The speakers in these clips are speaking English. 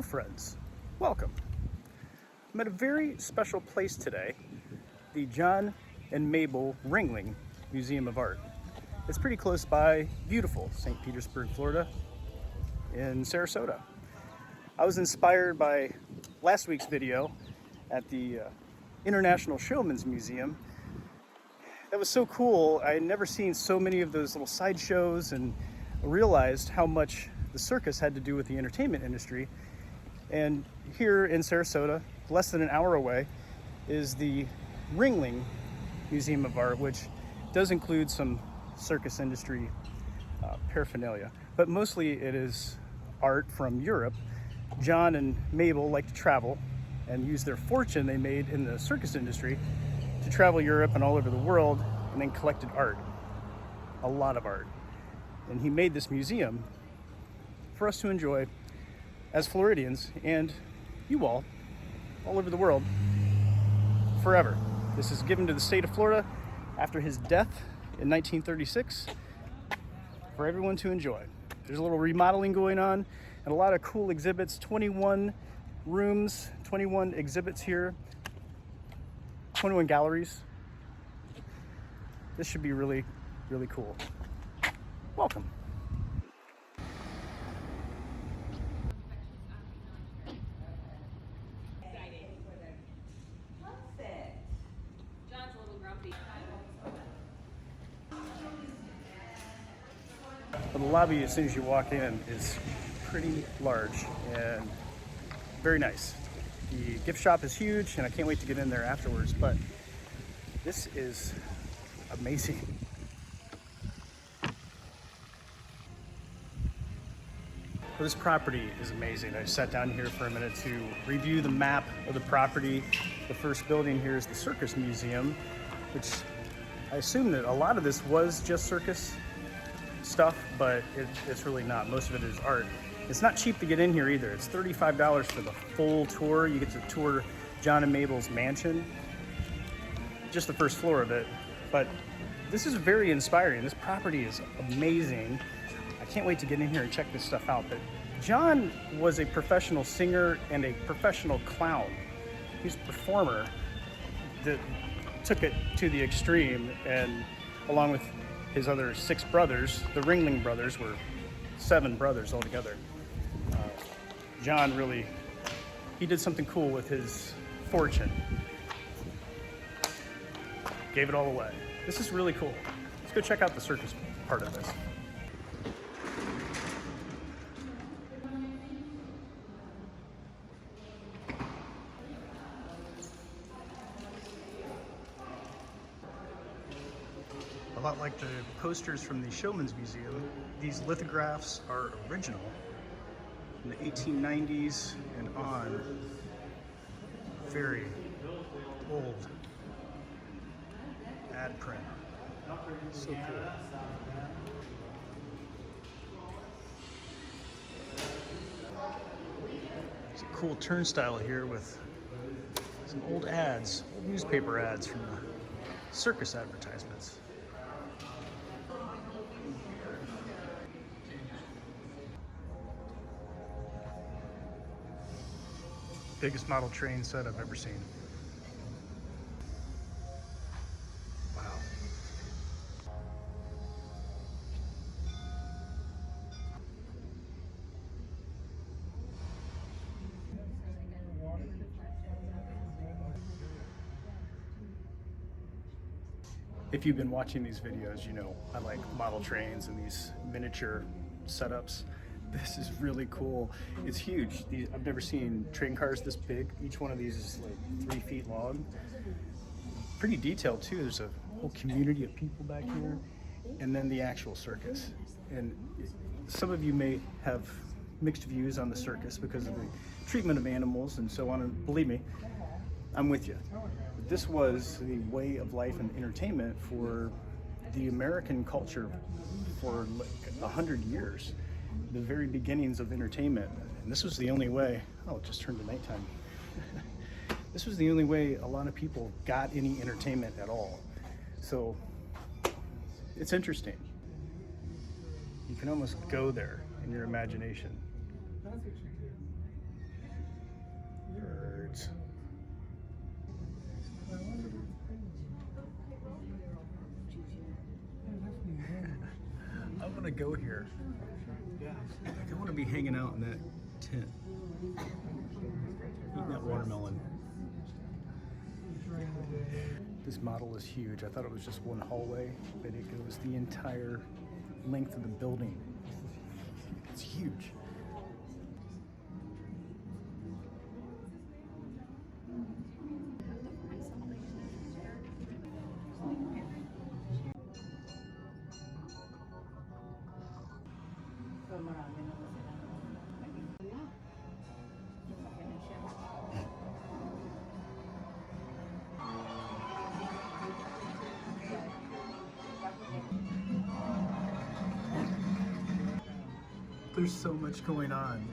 friends, welcome. I'm at a very special place today, the John and Mable Ringling Museum of Art. It's pretty close by, beautiful St. Petersburg, Florida, in Sarasota. I was inspired by last week's video at the International Showman's Museum. That was so cool. I had never seen so many of those little sideshows and realized how much the circus had to do with the entertainment industry. And here in Sarasota, less than an hour away, is the Ringling Museum of Art, which does include some circus industry paraphernalia, but mostly it is art from Europe. John and Mable like to travel and use their fortune they made in the circus industry to travel Europe and all over the world, and then collected art, a lot of art. And he made this museum for us to enjoy as Floridians and you all over the world forever. This is given to the state of Florida after his death in 1936 for everyone to enjoy. There's a little remodeling going on and a lot of cool exhibits, 21 rooms, 21 exhibits here, 21 galleries. This should be really, really cool. Welcome. The lobby, as soon as you walk in, is pretty large and very nice. The gift shop is huge, and I can't wait to get in there afterwards, but this is amazing. Well, this property is amazing. I sat down here for a minute to review the map of the property. The first building here is the Circus Museum, which I assume that a lot of this was just circus stuff, but it's really not. Most of it is art. It's not cheap to get in here either. It's $35 for the full tour. You get to tour John and Mabel's mansion, just the first floor of it. But this is very inspiring. This property is amazing. I can't wait to get in here and check this stuff out. But John was a professional singer and a professional clown. He's a performer that took it to the extreme, and along with his other 6 brothers, the Ringling brothers were 7 brothers altogether. John really, he did something cool with his fortune. Gave it all away. This is really cool. Let's go check out the circus part of this. A lot like the posters from the Showman's Museum, these lithographs are original in the 1890s and on. Very old ad print. So cool. There's a cool turnstile here with some old ads, old newspaper ads from the circus advertisements. Biggest model train set I've ever seen. Wow. If you've been watching these videos, you know I like model trains and these miniature setups. This is really cool. It's huge. I've never seen train cars this big. Each one of these is like 3 feet long. Pretty detailed too. There's a whole community of people back here, and then the actual circus. And some of you may have mixed views on the circus because of the treatment of animals and so on, and believe me, I'm with you. But this was the way of life and entertainment for the American culture for like 100 years. The very beginnings of entertainment. And this was the only way, oh, it just turned to nighttime. This was the only way a lot of people got any entertainment at all. So it's interesting. You can almost go there in your imagination. go here. I want to be hanging out in that tent, eating that watermelon. This model is huge. I thought it was just one hallway, but it goes the entire length of the building. It's huge. There's so much going on.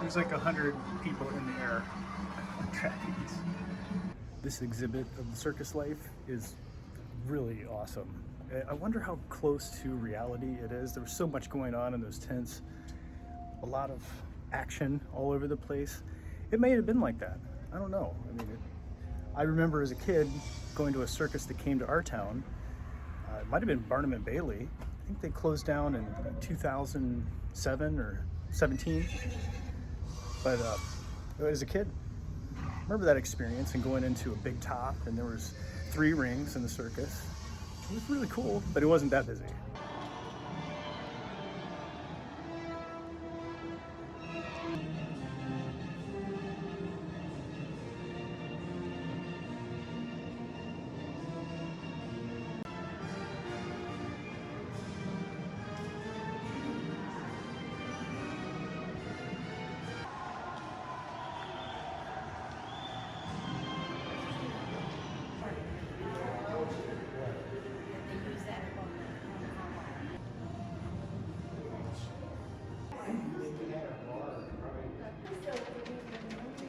There's like 100 people in the air on trapeze. This exhibit of the circus life is really awesome. I wonder how close to reality it is. There was so much going on in those tents. A lot of action all over the place. It may have been like that. I don't know. I remember as a kid going to a circus that came to our town. It might have been Barnum and Bailey. I think they closed down in 2007 or 17. But as a kid, I remember that experience and going into a big top, and there was 3 rings in the circus. It was really cool, but it wasn't that busy.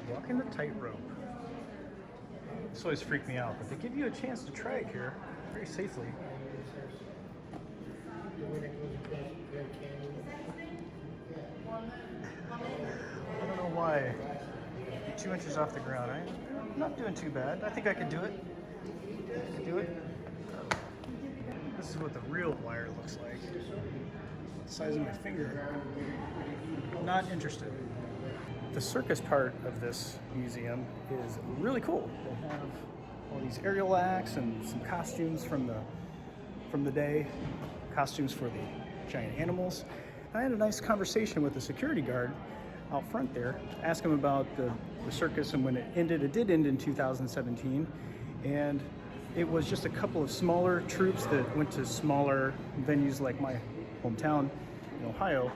Walking the tightrope. This always freaked me out, but they give you a chance to try it here very safely. I don't know why. 2 inches off the ground. I'm not doing too bad. I think I could do it. I could do it. This is what the real wire looks like. The size of my finger. Not interested. The circus part of this museum is really cool. They have all these aerial acts and some costumes from the day, costumes for the giant animals. And I had a nice conversation with the security guard out front there, asked him about the circus and when it ended. It did end in 2017, and it was just a couple of smaller troops that went to smaller venues like my hometown in Ohio.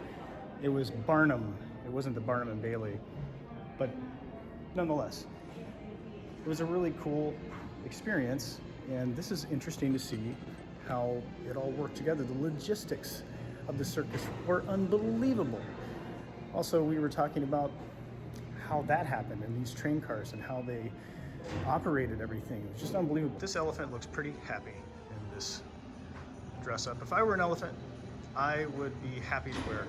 It was Barnum. It wasn't the Barnum and Bailey, but nonetheless, it was a really cool experience, and this is interesting to see how it all worked together. The logistics of the circus were unbelievable. Also, we were talking about how that happened in these train cars and how they operated everything. It was just unbelievable. This elephant looks pretty happy in this dress up. If I were an elephant, I would be happy to wear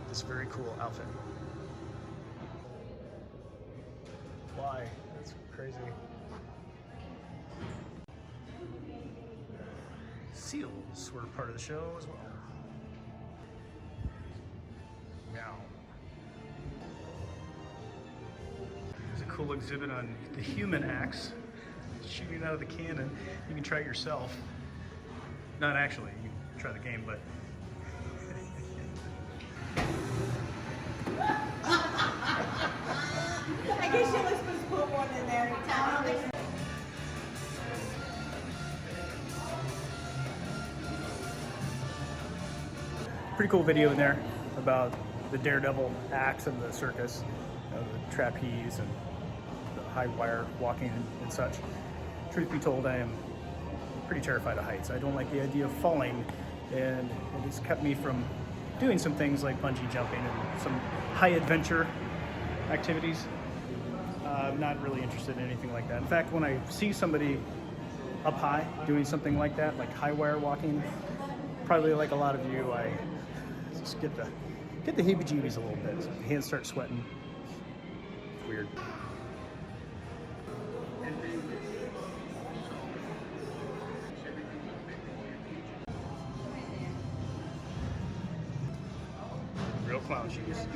this very cool outfit. Why? That's crazy. Seals were part of the show as well. Meow. There's a cool exhibit on the human axe shooting out of the cannon. You can try it yourself. Not actually, you can try the game, but I guess you were supposed to put one in there. pretty cool video in there about the daredevil acts of the circus, the trapeze and the high wire walking and such. Truth be told, I am pretty terrified of heights. I don't like the idea of falling, and it has kept me from doing some things like bungee jumping and some high adventure activities. I'm not really interested in anything like that. In fact, when I see somebody up high doing something like that, like high wire walking, probably like a lot of you, I just get the heebie-jeebies a little bit. My hands start sweating. It's weird. real clown shoes.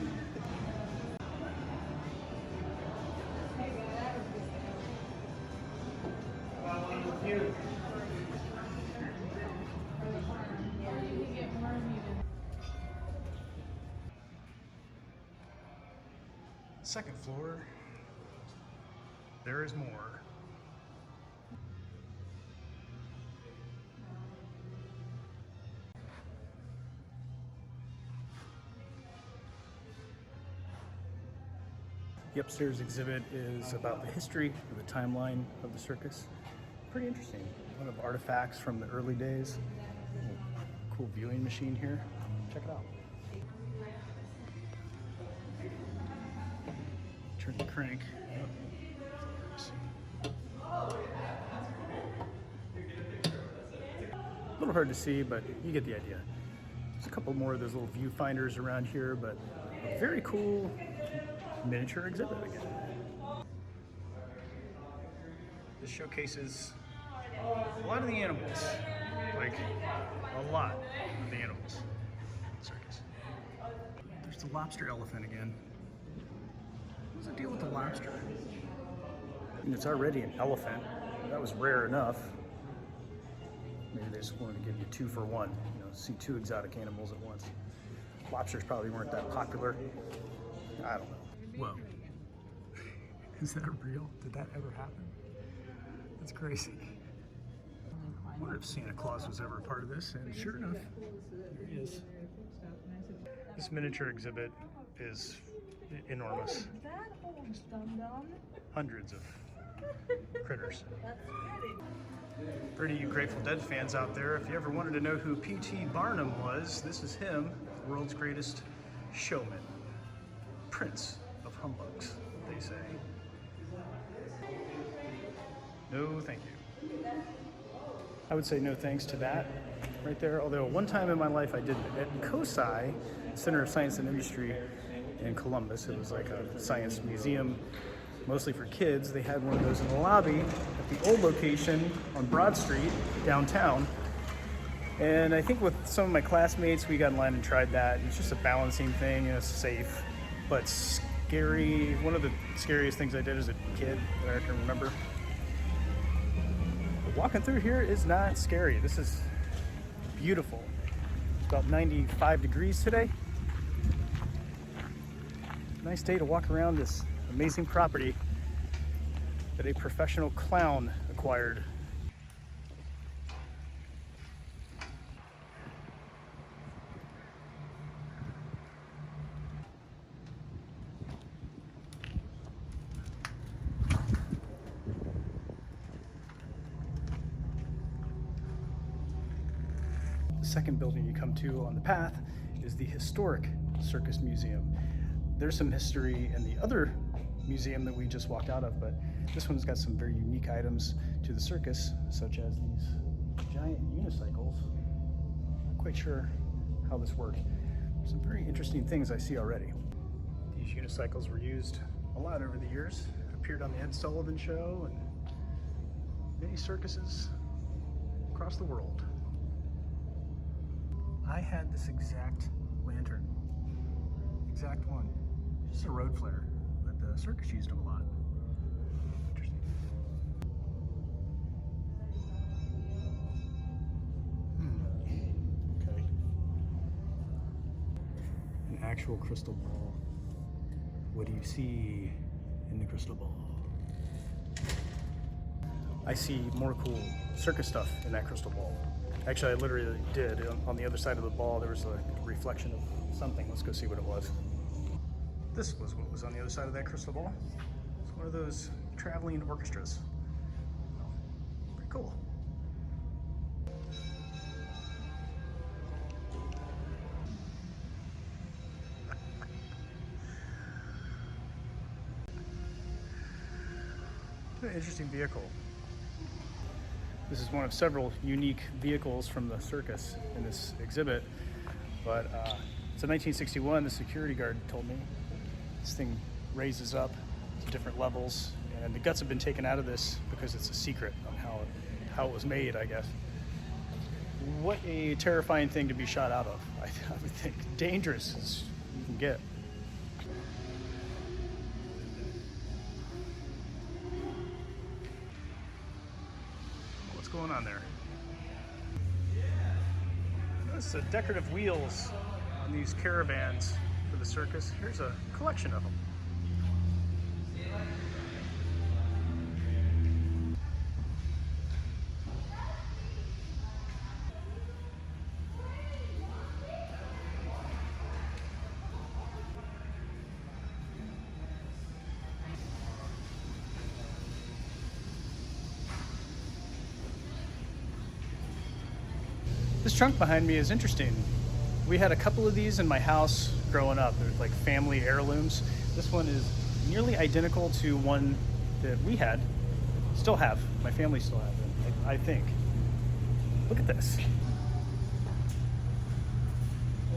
Second floor, there is more. The upstairs exhibit is about the history of the timeline of the circus. Pretty interesting. A lot of artifacts from the early days. Cool viewing machine here. Check it out. Turn the crank. A little hard to see, but you get the idea. There's a couple more of those little viewfinders around here, but a very cool miniature exhibit again. This showcases a lot of the animals, like a lot of the animals in the circus. There's the lobster elephant again. What's the deal with the lobster? And it's already an elephant. That was rare enough. Maybe they just wanted to give you 2 for 1. You know, see 2 exotic animals at once. Lobsters probably weren't that popular. I don't know. Whoa. Is that real? Did that ever happen? That's crazy. I wonder if Santa Claus was ever a part of this, and sure enough, there he is. This miniature exhibit is enormous. Just hundreds of critters. For any of you Grateful Dead fans out there, if you ever wanted to know who P.T. Barnum was, this is him, the world's greatest showman. Prince of humbugs, they say. No, thank you. I would say no thanks to that right there, although one time in my life I did it at COSI, Center of Science and Industry in Columbus. It was like a science museum, mostly for kids. They had one of those in the lobby at the old location on Broad Street, downtown. And I think with some of my classmates, we got in line and tried that. It's just a balancing thing, and it's safe, but scary. One of the scariest things I did as a kid that I can remember. But walking through here is not scary. This is beautiful. It's about 95 degrees today. Nice day to walk around this amazing property that a professional clown acquired. The second building you come to on the path is the historic Circus Museum. There's some history in the other museum that we just walked out of, but this one's got some very unique items to the circus, such as these giant unicycles. Not quite sure how this works. Some very interesting things I see already. These unicycles were used a lot over the years. Appeared on the Ed Sullivan Show and many circuses across the world. I had this exact lantern. Exact one. Just a road flare, but the circus used them a lot. Interesting. Okay. An actual crystal ball. What do you see in the crystal ball? I see more cool circus stuff in that crystal ball. Actually, I literally did. On the other side of the ball, there was a reflection of something. Let's go see what it was. This was what was on the other side of that crystal ball. It's one of those traveling orchestras. Pretty cool. What an interesting vehicle. This is one of several unique vehicles from the circus in this exhibit, but so 1961, the security guard told me this thing raises up to different levels, and the guts have been taken out of this because it's a secret on how it was made, I guess. What a terrifying thing to be shot out of. I would think dangerous is can get. What's going on there? Notice the decorative wheels on these caravans for the circus. Here's a collection of them. This trunk behind me is interesting. We had a couple of these in my house growing up. They're like family heirlooms. This one is nearly identical to one that we had, still have. My family still has it, I think. Look at this.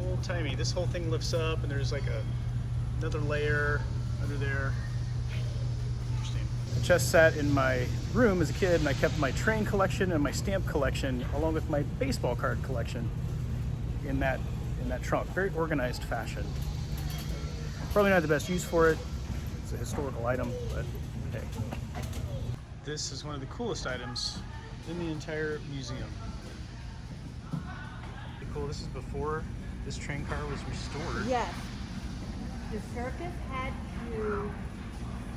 Old timey. This whole thing lifts up and there's like another layer under there. I just sat in my room as a kid and I kept my train collection and my stamp collection along with my baseball card collection in that trunk. Very organized fashion. Probably not the best use for it. It's a historical item, but hey. This is one of the coolest items in the entire museum. Pretty cool. This is before this train car was restored. Yes. The circus had to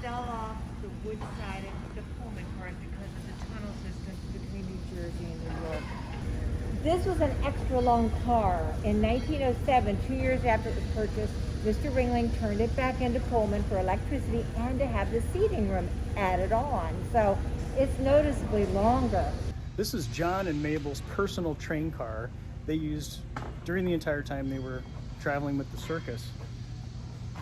sell off the wood side and the Pullman cars because of the tunnel systems between New Jersey and New York. This was an extra long car. In 1907, 2 years after it was purchased, Mr. Ringling turned it back into Pullman for electricity and to have the seating room added on. So it's noticeably longer. This is John and Mabel's personal train car they used during the entire time they were traveling with the circus.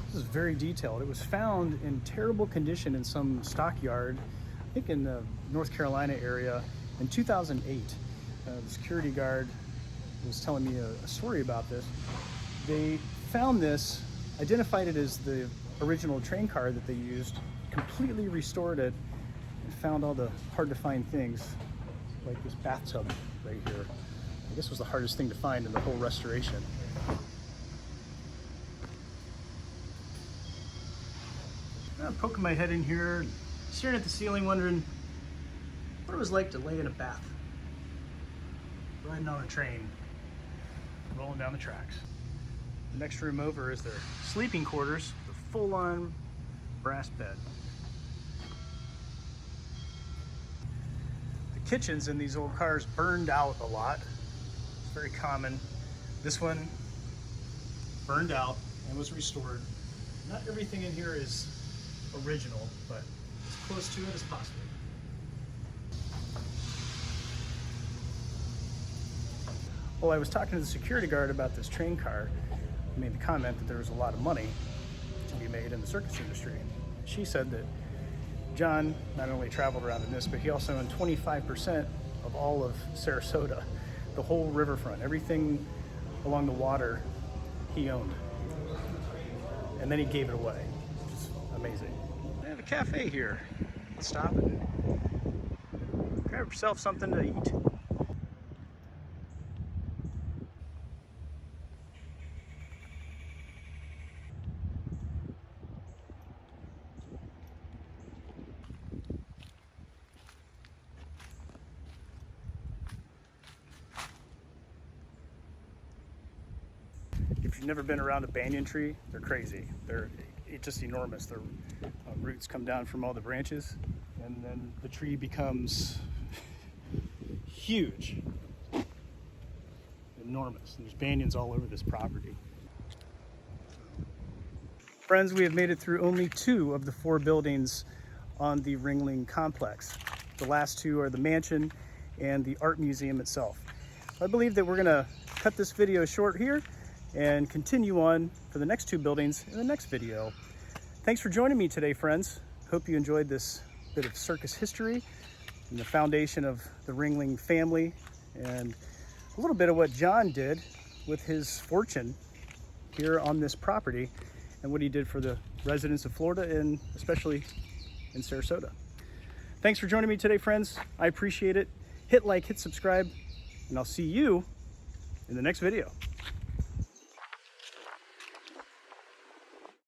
This is very detailed. It was found in terrible condition in some stockyard, I think in the North Carolina area, in 2008. The security guard was telling me a story about this. They found this, identified it as the original train car that they used, completely restored it, and found all the hard to find things, like this bathtub right here. I guess was the hardest thing to find in the whole restoration. I'm poking my head in here, staring at the ceiling, wondering what it was like to lay in a bath, riding on a train, rolling down the tracks. The next room over is their sleeping quarters, the full-on brass bed. The kitchens in these old cars burned out a lot. It's very common. This one burned out and was restored. Not everything in here is original, but as close to it as possible. Well, I was talking to the security guard about this train car. I made the comment that there was a lot of money to be made in the circus industry. She said that John not only traveled around in this, but he also owned 25% of all of Sarasota, the whole riverfront, everything along the water he owned. And then he gave it away, which is amazing. They have a cafe here. Let's stop and grab yourself something to eat. If you've never been around a banyan tree, they're crazy. They're just enormous. Their roots come down from all the branches, and then the tree becomes huge, enormous. And there's banyans all over this property. Friends, we have made it through only 2 of the 4 buildings on the Ringling complex. The last 2 are the mansion and the art museum itself. I believe that we're gonna cut this video short here and continue on for the next 2 buildings in the next video. Thanks for joining me today, friends. Hope you enjoyed this bit of circus history and the foundation of the Ringling family and a little bit of what John did with his fortune here on this property and what he did for the residents of Florida and especially in Sarasota. Thanks for joining me today, friends. I appreciate it. Hit like, hit subscribe, and I'll see you in the next video.